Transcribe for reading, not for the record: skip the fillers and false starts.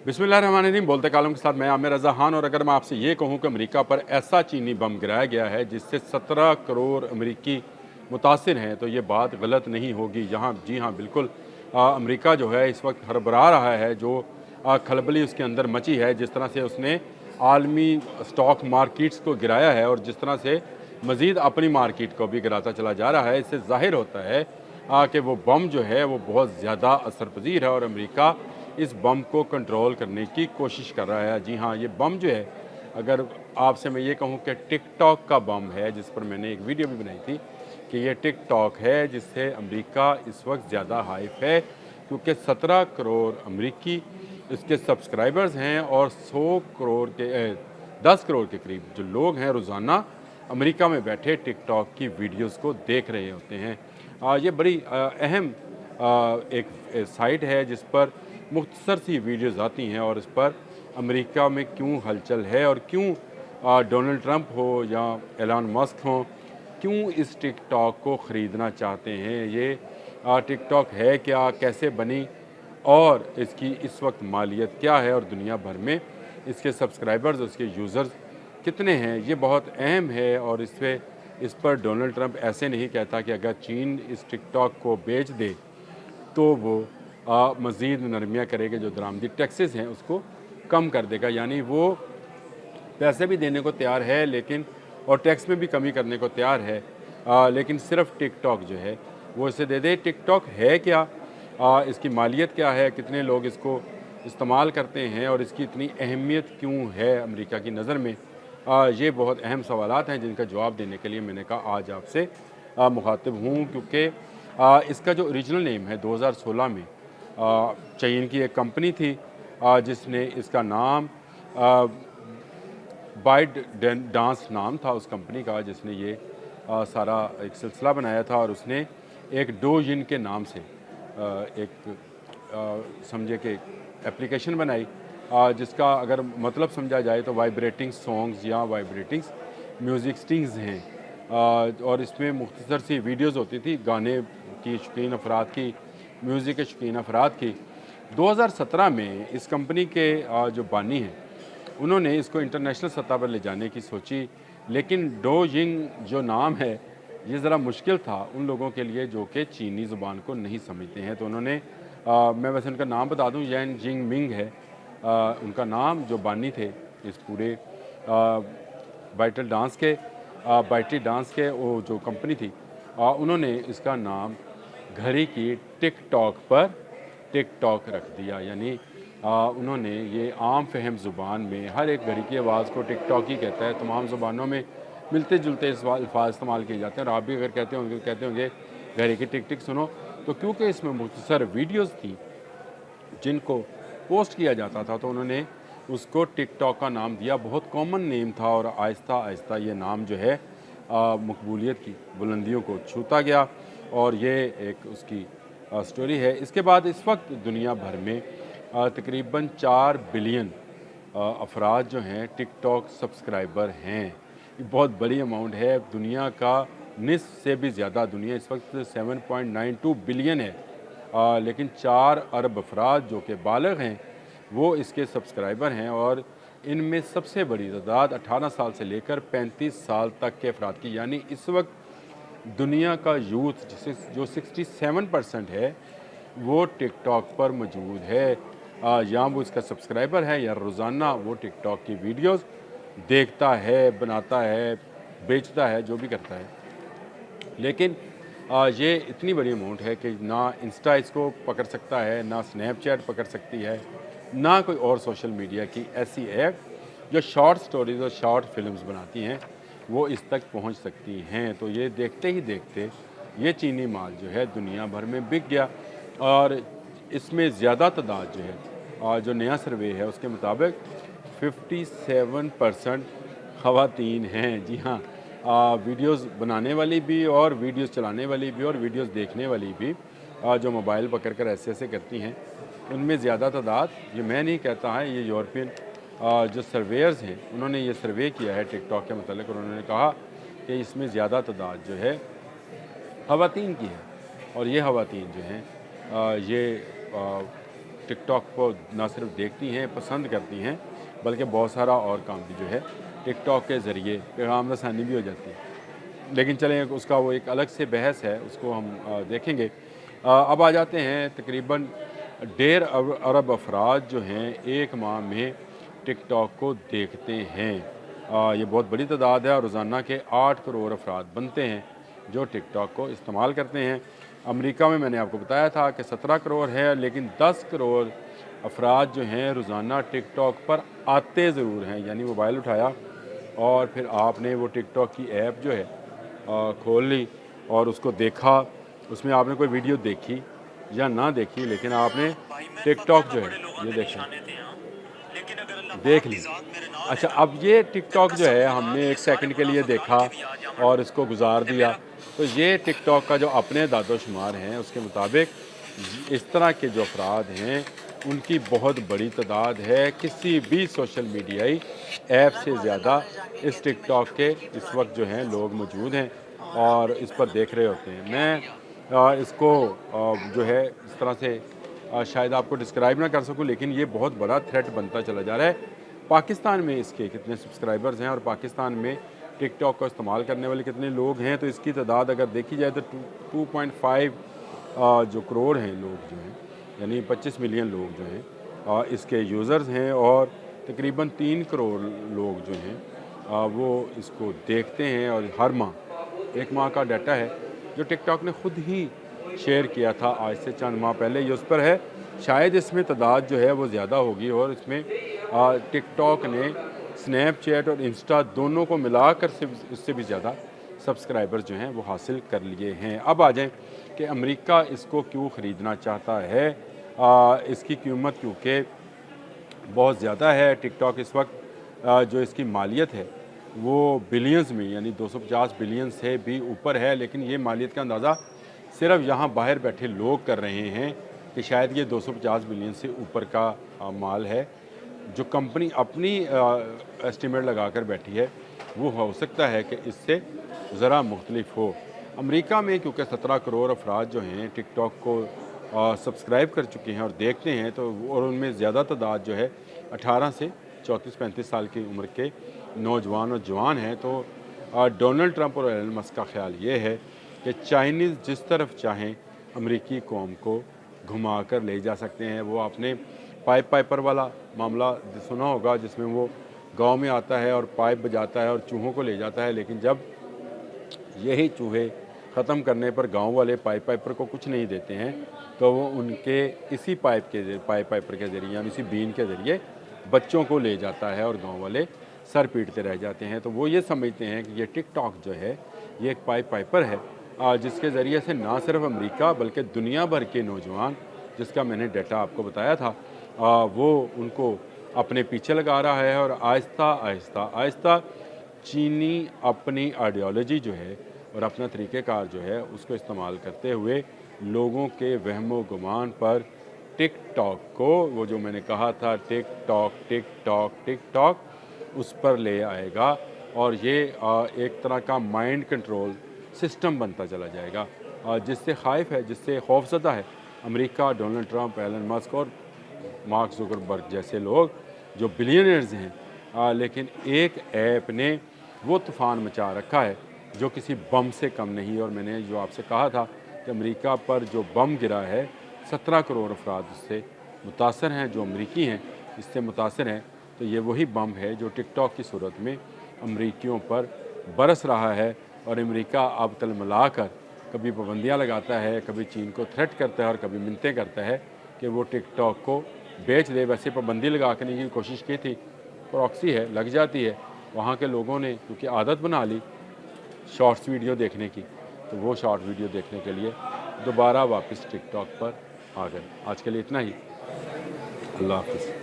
बिस्मिल्लाहिर्रहमानिर्रहीम। बोलते कालम के साथ मैं आमिर रज़ा खान। और अगर मैं आपसे ये कहूँ कि अमेरिका पर ऐसा चीनी बम गिराया गया है जिससे 17 करोड़ अमेरिकी मुतासिर हैं, तो ये बात गलत नहीं होगी। यहाँ जी हाँ, बिल्कुल अमेरिका जो है इस वक्त हड़बड़ा रहा है। जो खलबली उसके अंदर मची है, जिस तरह से उसने आलमी स्टॉक मार्केट्स को गिराया है और जिस तरह से मज़ीद अपनी मार्केट को भी गिराता चला जा रहा है, इससे ज़ाहिर होता है कि वो बम जो है वो बहुत ज़्यादा असर पजीर है और अमेरिका इस बम को कंट्रोल करने की कोशिश कर रहा है। जी हाँ, ये बम जो है, अगर आपसे मैं ये कहूँ कि टिकटॉक का बम है, जिस पर मैंने एक वीडियो भी बनाई थी कि ये टिकटॉक है जिससे अमेरिका इस वक्त ज़्यादा हाइप है, क्योंकि 17 करोड़ अमेरिकी इसके सब्सक्राइबर्स हैं और 10 करोड़ के करीब जो लोग हैं रोज़ाना अमेरिका में बैठे टिकटॉक की वीडियोस को देख रहे होते हैं। ये बड़ी अहम एक साइट है जिस पर मुख्तसर सी वीडियोज़ आती हैं और इस पर अमेरिका में क्यों हलचल है और क्यों डोनाल्ड ट्रंप हो या एलन मस्क हो, क्यों इस टिकटॉक को ख़रीदना चाहते हैं। ये टिकटॉक है क्या, कैसे बनी और इसकी इस वक्त मालियत क्या है और दुनिया भर में इसके सब्सक्राइबर्स, उसके यूज़र्स कितने हैं, ये बहुत अहम है। और इस पर डोनाल्ड ट्रंप ऐसे नहीं कहता कि अगर चीन इस टिकटॉक को बेच दे तो वो मज़ीद नरमियाँ करेगा, जो दरामदी टैक्सेस हैं उसको कम कर देगा। यानी वो पैसे भी देने को तैयार है लेकिन, और टैक्स में भी कमी करने को तैयार है, लेकिन सिर्फ टिकटॉक जो है वो इसे दे दे। टिकटॉक है क्या, इसकी मालियत क्या है, कितने लोग इसको इस्तेमाल करते हैं और इसकी इतनी अहमियत क्यों है अमेरिका की नज़र में, ये बहुत अहम सवालात हैं जिनका जवाब देने के लिए मैंने कहा आज आपसे मुखातिब हूँ। क्योंकि इसका जो ओरिजिनल नेम है 2016 में चीन की एक कंपनी थी जिसने इसका नाम बाइट डांस नाम था उस कंपनी का, जिसने ये सारा एक सिलसिला बनाया था और उसने एक डोजिन के नाम से एक समझे कि एप्लीकेशन बनाई, जिसका अगर मतलब समझा जाए तो वाइब्रेटिंग सॉन्ग्स या वाइब्रेटिंग म्यूज़िक स्टिंग्स हैं। और इसमें मुख्तसर सी वीडियोज़ होती थी गाने की शौकीन अफराद की, म्यूज़िक के शौकीन अफराद की। 2017 में इस कंपनी के जो बानी हैं उन्होंने इसको इंटरनेशनल सतह पर ले जाने की सोची, लेकिन डोजिंग जो नाम है ये ज़रा मुश्किल था उन लोगों के लिए जो कि चीनी ज़ुबान को नहीं समझते हैं। तो उन्होंने मैं वैसे उनका नाम बता दूं, येन जिंग मिंग है उनका नाम, जो बानी थे इस पूरे बाइटल डांस के बाइटी डांस के वो जो कंपनी थी, उन्होंने इसका नाम घड़ी की टिकटॉक पर टिकटॉक रख दिया। यानी उन्होंने ये आम फहम ज़ुबान में, हर एक घड़ी की आवाज़ को टिकटॉक ही कहता है, तमाम ज़ुबानों में मिलते जुलते अल्फाज इस्तेमाल किए जाते हैं। और आप भी अगर कहते होंगे घड़ी की टिक टिक सुनो, तो क्योंकि इसमें मुख्तसर वीडियोज़ थी जिनको पोस्ट किया जाता था, तो उन्होंने उसको टिकटॉक का नाम दिया। बहुत कॉमन नेम था और आहिस्ता आहिस्ता ये नाम जो है मकबूलियत की बुलंदियों को छूता गया और ये एक उसकी स्टोरी है। इसके बाद इस वक्त दुनिया भर में तकरीबन 4 बिलियन अफराद जो हैं टिकटॉक सब्सक्राइबर हैं। ये बहुत बड़ी अमाउंट है। दुनिया का निस्फ से भी ज़्यादा, दुनिया इस वक्त 7.92 बिलियन है, लेकिन 4 अरब अफराद जो कि बालिग हैं वो इसके सब्सक्राइबर हैं। और इनमें सबसे बड़ी तादाद 18 साल से लेकर 35 साल तक के अफराद की, यानी इस वक्त दुनिया का यूथ जो 67% है वो टिकटॉक पर मौजूद है। या वो इसका सब्सक्राइबर है या रोज़ाना वो टिकटॉक की वीडियोस देखता है, बनाता है, बेचता है, जो भी करता है। लेकिन ये इतनी बड़ी अमाउंट है कि ना इंस्टा इसको पकड़ सकता है, ना स्नैपचैट पकड़ सकती है, ना कोई और सोशल मीडिया की ऐसी ऐप जो शॉर्ट स्टोरीज़ और शॉर्ट फिल्म्स बनाती हैं वो इस तक पहुंच सकती हैं। तो ये देखते ही देखते ये चीनी माल जो है दुनिया भर में बिक गया। और इसमें ज़्यादा तादाद जो है, जो नया सर्वे है उसके मुताबिक 57% ख़वातीन हैं। जी हाँ, वीडियोस बनाने वाली भी और वीडियोस चलाने वाली भी और वीडियोस देखने वाली भी, जो मोबाइल पकड़ कर ऐसे ऐसे करती हैं, उनमें ज़्यादा तादाद, ये मैं नहीं कहता है, ये यूरोपियन जो सर्वेयर्स हैं उन्होंने ये सर्वे किया है टिकटॉक के मतलब, और उन्होंने कहा कि इसमें ज़्यादा तादाद जो है ख़वातीन की है। और ये ख़वातीन जो हैं ये टिक टॉक को ना सिर्फ देखती हैं, पसंद करती हैं, बल्कि बहुत सारा और काम भी जो है टिक टॉक के ज़रिए पैगाम रसानी भी हो जाती है। लेकिन चलें, उसका वो एक अलग से बहस है, उसको हम देखेंगे। अब आ जाते हैं, तकरीबन 1.5 अरब अफराद जो हैं एक माह में टिक टॉक को देखते हैं। ये बहुत बड़ी तादाद है और रोज़ाना के 8 करोड़ अफराद बनते हैं जो टिक टॉक को इस्तेमाल करते हैं। अमेरिका में मैंने आपको बताया था कि 17 करोड़ है, लेकिन 10 करोड़ अफराद जो हैं रोज़ाना टिक टॉक पर आते ज़रूर हैं, यानी मोबाइल उठाया और फिर आपने वो टिक टॉक की ऐप जो है खोल ली और उसको देखा। उसमें आपने कोई वीडियो देखी या ना देखी, लेकिन आपने टिक टॉक जो है ये देख ली। अच्छा, अब ये टिक टॉक जो है हमने 1 सेकंड के लिए देखा और इसको गुजार दिया, तो ये टिक टॉक का जो अपने दादोशुमार हैं उसके मुताबिक इस तरह के जो अफराद हैं उनकी बहुत बड़ी तादाद है। किसी भी सोशल मीडियाई ऐप से ज़्यादा इस टिक टॉक के इस वक्त जो हैं लोग मौजूद हैं और इस पर देख रहे होते हैं। मैं इसको जो है इस तरह से शायद आपको डिस्क्राइब ना कर सकूं, लेकिन ये बहुत बड़ा थ्रेट बनता चला जा रहा है। पाकिस्तान में इसके कितने सब्सक्राइबर्स हैं और पाकिस्तान में टिकटॉक का इस्तेमाल करने वाले कितने लोग हैं, तो इसकी तादाद अगर देखी जाए तो 2.5 जो करोड़ हैं लोग जो हैं, यानी 25 मिलियन लोग जो हैं इसके यूज़र्स हैं और तकरीबन 3 करोड़ लोग जो हैं वो इसको देखते हैं। और हर माह 1 माह का डाटा है जो टिकटॉक ने ख़ुद ही शेयर किया था आज से चंद माह पहले, ये उस पर है। शायद इसमें तादाद जो है वो ज़्यादा होगी और इसमें टिकटॉक ने स्नैपचैट और इंस्टा दोनों को मिलाकर से इससे भी ज़्यादा सब्सक्राइबर्स जो हैं वो हासिल कर लिए हैं। अब आ जाएं कि अमेरिका इसको क्यों ख़रीदना चाहता है। इसकी कीमत क्योंकि बहुत ज़्यादा है। टिकटॉक इस वक्त जो इसकी मालियत है वो बिलियंस में, यानी 250 बिलियन से भी ऊपर है, लेकिन ये मालियत का अंदाज़ा सिर्फ यहाँ बाहर बैठे लोग कर रहे हैं कि शायद ये 250 बिलियन से ऊपर का माल है। जो कंपनी अपनी एस्टिमेट लगा कर बैठी है वो हो सकता है कि इससे ज़रा मुख्तलिफ हो। अमेरिका में क्योंकि 17 करोड़ अफराद जो हैं टिकटॉक को सब्सक्राइब कर चुके हैं और देखते हैं, तो और उनमें ज़्यादा तादाद जो है 18 से 34-35 साल की उम्र के नौजवान और जवान हैं। तो डोनाल्ड ट्रंप और एलन मस्क का ख्याल ये है कि चाइनीज़ जिस तरफ चाहें अमेरिकी कौम को घुमा कर ले जा सकते हैं। वो आपने पाइपर वाला मामला सुना होगा, जिसमें वो गांव में आता है और पाइप बजाता है और चूहों को ले जाता है, लेकिन जब यही चूहे ख़त्म करने पर गांव वाले पाइपर को कुछ नहीं देते हैं, तो वो उनके इसी पाइपर के ज़रिए, यानी इसी बीन के ज़रिए बच्चों को ले जाता है और गांव वाले सर पीटते रह जाते हैं। तो वो ये समझते हैं कि ये टिकटॉक जो है ये एक पाइपर है जिसके ज़रिए से ना सिर्फ अमेरिका बल्कि दुनिया भर के नौजवान, जिसका मैंने डाटा आपको बताया था, वो उनको अपने पीछे लगा रहा है। और आहिस्ता चीनी अपनी आइडियोलॉजी जो है और अपना तरीक़ेकार जो है उसको इस्तेमाल करते हुए लोगों के वहमो गुमान पर टिकटॉक को, वो जो मैंने कहा था टिकटॉक उस पर ले आएगा और ये एक तरह का माइंड कंट्रोल सिस्टम बनता चला जाएगा, जिससे जिससे खौफज़दा है America, Donald Trump, Elon Musk और मार्क जुकरबर्ग जैसे लोग जो बिलियनर्स हैं। लेकिन एक ऐप ने वो तूफ़ान मचा रखा है जो किसी बम से कम नहीं। और मैंने जो आपसे कहा था कि अमेरिका पर जो बम गिरा है 17 करोड़ अफराद उससे मुतासर हैं, जो अमरीकी हैं इससे मुतासर हैं। तो ये वही बम है जो टिकटॉक की सूरत में अमरीकियों पर बरस रहा है। और अमेरिका अब तलमला कर कभी पाबंदियाँ लगाता है, कभी चीन को थ्रेट करता है और कभी मिन्नतें करता है कि वो टिकटॉक को बेच दे। वैसे पाबंदी लगा करने की कोशिश की थी, प्रॉक्सी है, लग जाती है। वहाँ के लोगों ने क्योंकि आदत बना ली शॉर्ट्स वीडियो देखने की, तो वो शॉर्ट वीडियो देखने के लिए दोबारा वापस टिकटॉक पर आ गए। आज के लिए इतना ही। अल्लाह हाफ़िज़।